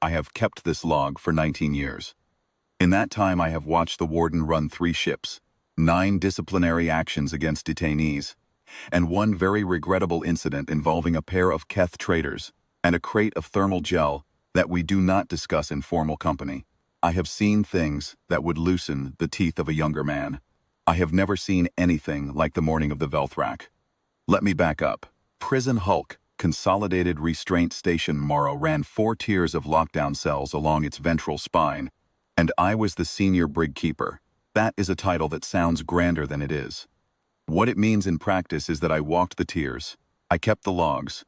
I have kept this log for 19 years. In that time I have watched the warden run 3 ships, 9 disciplinary actions against detainees, and 1 very regrettable incident involving a pair of Keth traders and a crate of thermal gel that we do not discuss in formal company. I have seen things that would loosen the teeth of a younger man. I have never seen anything like the morning of the Velthrak. Let me back up. Prison Hulk, Consolidated Restraint Station Morrow ran 4 tiers of lockdown cells along its ventral spine, and I was the senior brig-keeper. That is a title that sounds grander than it is. What it means in practice is that I walked the tiers. I kept the logs.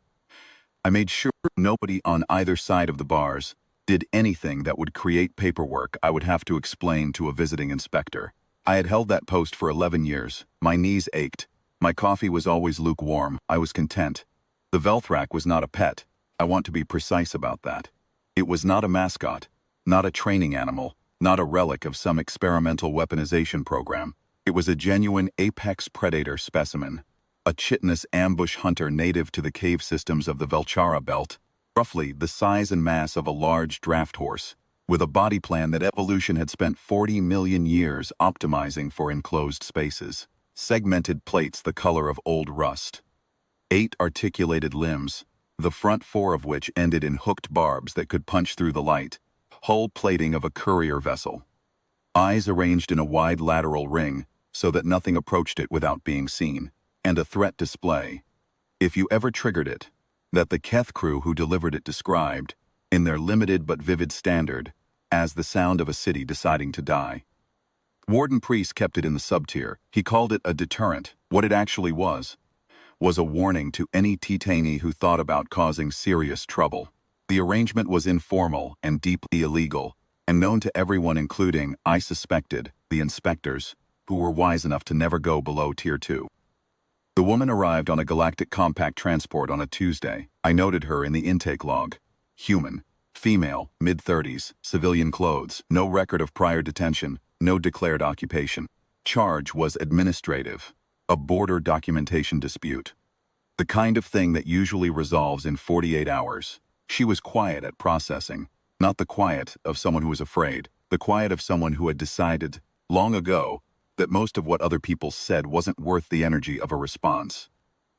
I made sure nobody on either side of the bars did anything that would create paperwork I would have to explain to a visiting inspector. I had held that post for 11 years. My knees ached. My coffee was always lukewarm. I was content. The Velthrak was not a pet. I want to be precise about that. It was not a mascot, not a training animal, not a relic of some experimental weaponization program. It was a genuine apex predator specimen, a chitinous ambush hunter native to the cave systems of the Velchara belt, roughly the size and mass of a large draft horse, with a body plan that evolution had spent 40 million years optimizing for enclosed spaces. Segmented plates the color of old rust. 8 articulated limbs, the front 4 of which ended in hooked barbs that could punch through the light. Hull plating of a courier vessel. Eyes arranged in a wide lateral ring so that nothing approached it without being seen. And a threat display, if you ever triggered it, that the Keth crew who delivered it described, in their limited but vivid standard, as the sound of a city deciding to die. Warden Priest kept it in the sub-tier. He called it a deterrent. What it actually was a warning to any detainee who thought about causing serious trouble. The arrangement was informal and deeply illegal, and known to everyone including, I suspected, the inspectors, who were wise enough to never go below Tier 2. The woman arrived on a galactic compact transport on a Tuesday. I noted her in the intake log. Human, female, mid-30s, civilian clothes, no record of prior detention, no declared occupation. Charge was administrative, a border documentation dispute. The kind of thing that usually resolves in 48 hours. She was quiet at processing, not the quiet of someone who was afraid, the quiet of someone who had decided, long ago, that most of what other people said wasn't worth the energy of a response.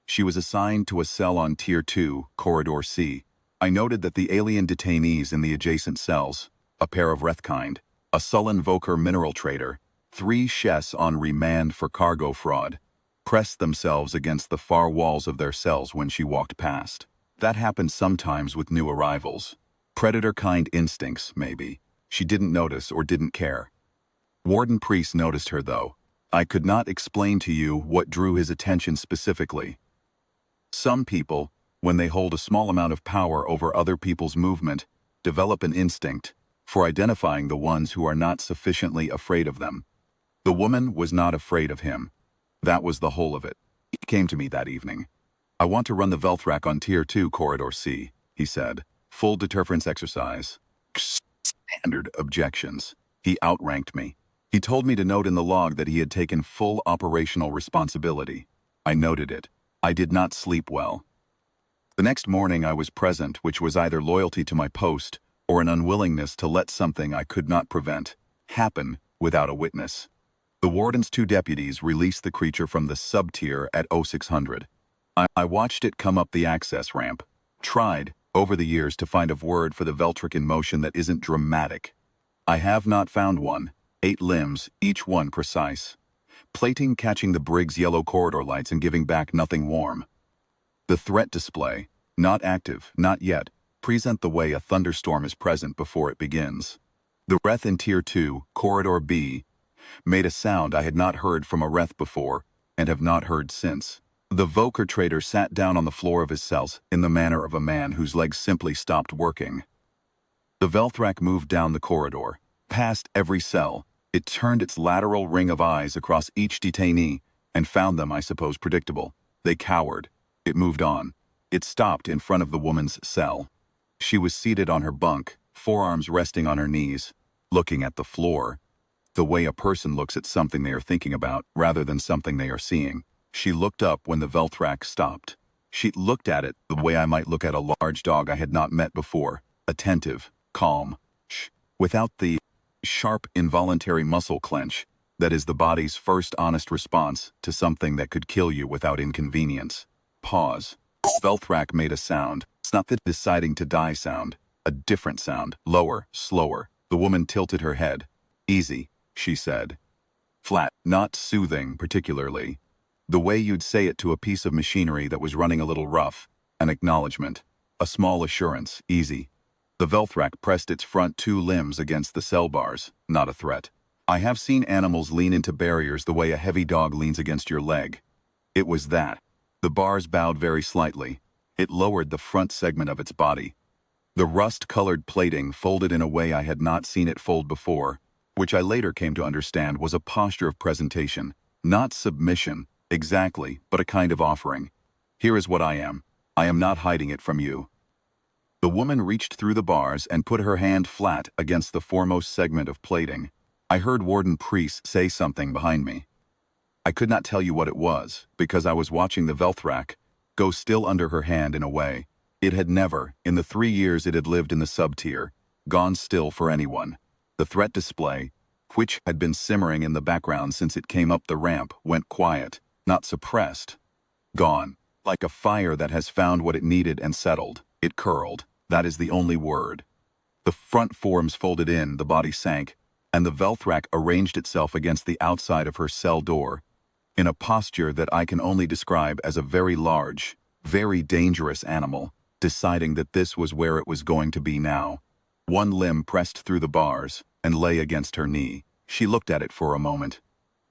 She was assigned to a cell on Tier 2, Corridor C. I noted that the alien detainees in the adjacent cells, a pair of Rethkind, a sullen Voker mineral trader, 3 Shess on remand for cargo fraud, pressed themselves against the far walls of their cells when she walked past. That happened sometimes with new arrivals. Predator-kind instincts, maybe. She didn't notice or didn't care. Warden Priest noticed her, though. I could not explain to you what drew his attention specifically. Some people, when they hold a small amount of power over other people's movement, develop an instinct for identifying the ones who are not sufficiently afraid of them. The woman was not afraid of him. That was the whole of it. He came to me that evening. I want to run the Velthrak on Tier 2 Corridor C, he said. Full deterrence exercise. Standard objections. He outranked me. He told me to note in the log that he had taken full operational responsibility. I noted it. I did not sleep well. The next morning I was present, which was either loyalty to my post or an unwillingness to let something I could not prevent happen without a witness. The warden's 2 deputies released the creature from the sub-tier at 0600. I watched it come up the access ramp. Tried, over the years, to find a word for the Velthrak in motion that isn't dramatic. I have not found one. 8 limbs, each one precise. Plating catching the brig's yellow corridor lights and giving back nothing warm. The threat display, not active, not yet, present the way a thunderstorm is present before it begins. The Reth in Tier 2, Corridor B, made a sound I had not heard from a Reth before and have not heard since. The Voker trader sat down on the floor of his cells in the manner of a man whose legs simply stopped working. The Velthrak moved down the corridor, past every cell. It turned its lateral ring of eyes across each detainee and found them, I suppose, predictable. They cowered. It moved on. It stopped in front of the woman's cell. She was seated on her bunk, forearms resting on her knees, looking at the floor, the way a person looks at something they are thinking about rather than something they are seeing. She looked up when the Velthrak stopped. She looked at it the way I might look at a large dog I had not met before, attentive, calm, without the sharp involuntary muscle clench that is the body's first honest response to something that could kill you without inconvenience. Pause. Velthrak made a sound. It's not the deciding to die sound. A different sound. Lower, slower. The woman tilted her head. Easy, she said. Flat, not soothing particularly. The way you'd say it to a piece of machinery that was running a little rough. An acknowledgement. A small assurance. Easy. The Velthrak pressed its front two limbs against the cell bars. Not a threat. I have seen animals lean into barriers the way a heavy dog leans against your leg. It was that. The bars bowed very slightly. It lowered the front segment of its body. The rust-colored plating folded in a way I had not seen it fold before, which I later came to understand was a posture of presentation. Not submission, exactly, but a kind of offering. Here is what I am. I am not hiding it from you. The woman reached through the bars and put her hand flat against the foremost segment of plating. I heard Warden Priest say something behind me. I could not tell you what it was, because I was watching the Velthrak go still under her hand in a way. It had never, in the 3 years it had lived in the sub-tier, gone still for anyone. The threat display, which had been simmering in the background since it came up the ramp, went quiet, not suppressed. Gone. Like a fire that has found what it needed and settled. It curled. That is the only word. The front forms folded in, the body sank, and the Velthrak arranged itself against the outside of her cell door, in a posture that I can only describe as a very large, very dangerous animal, deciding that this was where it was going to be now. One limb pressed through the bars and lay against her knee. She looked at it for a moment.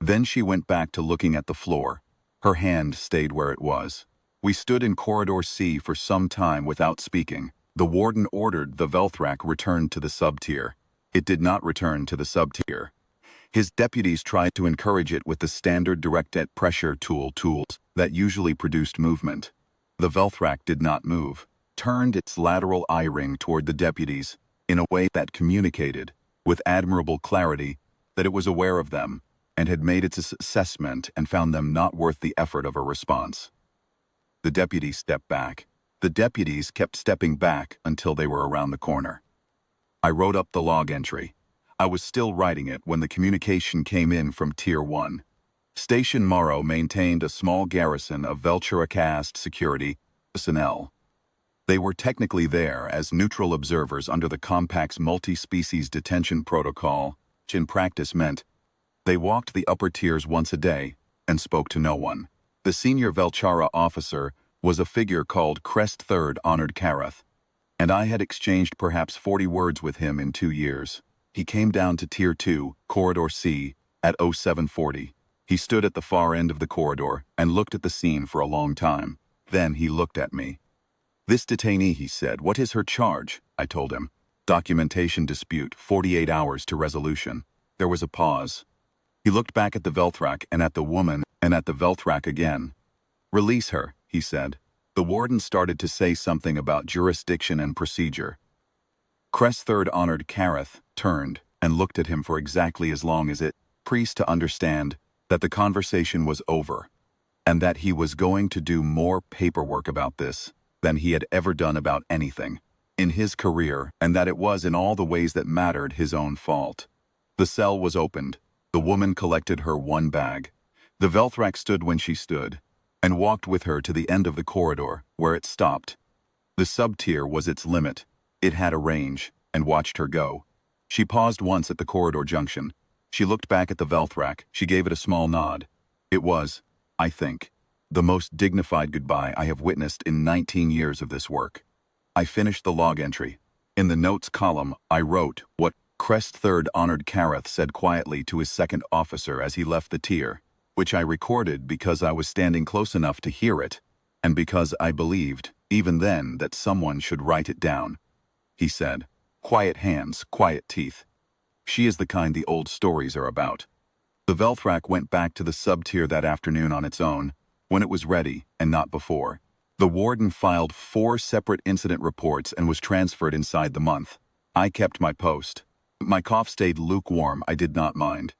Then she went back to looking at the floor. Her hand stayed where it was. We stood in Corridor C for some time without speaking. The warden ordered the Velthrak returned to the sub-tier. It did not return to the sub-tier. His deputies tried to encourage it with the standard direct pressure tools that usually produced movement. The Velthrak did not move, turned its lateral eye ring toward the deputies in a way that communicated, with admirable clarity, that it was aware of them and had made its assessment and found them not worth the effort of a response. The deputies stepped back. The deputies kept stepping back until they were around the corner. I wrote up the log entry. I was still writing it when the communication came in from Tier 1. Station Morrow maintained a small garrison of Velchura-caste security personnel. They were technically there as neutral observers under the Compact's multi-species detention protocol, which in practice meant they walked the upper tiers once a day and spoke to no one. The senior Velchara officer was a figure called Crest Third Honored Karath, and I had exchanged perhaps 40 words with him in 2 years. He came down to Tier 2, Corridor C, at 0740. He stood at the far end of the corridor and looked at the scene for a long time. Then he looked at me. "This detainee," he said. "What is her charge?" I told him. "Documentation dispute, 48 hours to resolution." There was a pause. He looked back at the Velthrak and at the woman and at the Velthrak again. "Release her," he said. The warden started to say something about jurisdiction and procedure. Crest Third Honored Karath turned and looked at him for exactly as long as it pleased to understand that the conversation was over, and that he was going to do more paperwork about this than he had ever done about anything in his career, and that it was in all the ways that mattered his own fault. The cell was opened. The woman collected her one bag. The Velthrak stood when she stood, and walked with her to the end of the corridor, where it stopped. The sub-tier was its limit. It had a range, and watched her go. She paused once at the corridor junction. She looked back at the Velthrak. She gave it a small nod. It was, I think, the most dignified goodbye I have witnessed in 19 years of this work. I finished the log entry. In the notes column, I wrote what Crest Third Honored Karath said quietly to his second officer as he left the tier, which I recorded because I was standing close enough to hear it, and because I believed, even then, that someone should write it down. He said, "Quiet hands, quiet teeth. She is the kind the old stories are about." The Velthrak went back to the sub-tier that afternoon on its own, when it was ready, and not before. The warden filed 4 separate incident reports and was transferred inside the month. I kept my post. My cough stayed lukewarm. I did not mind.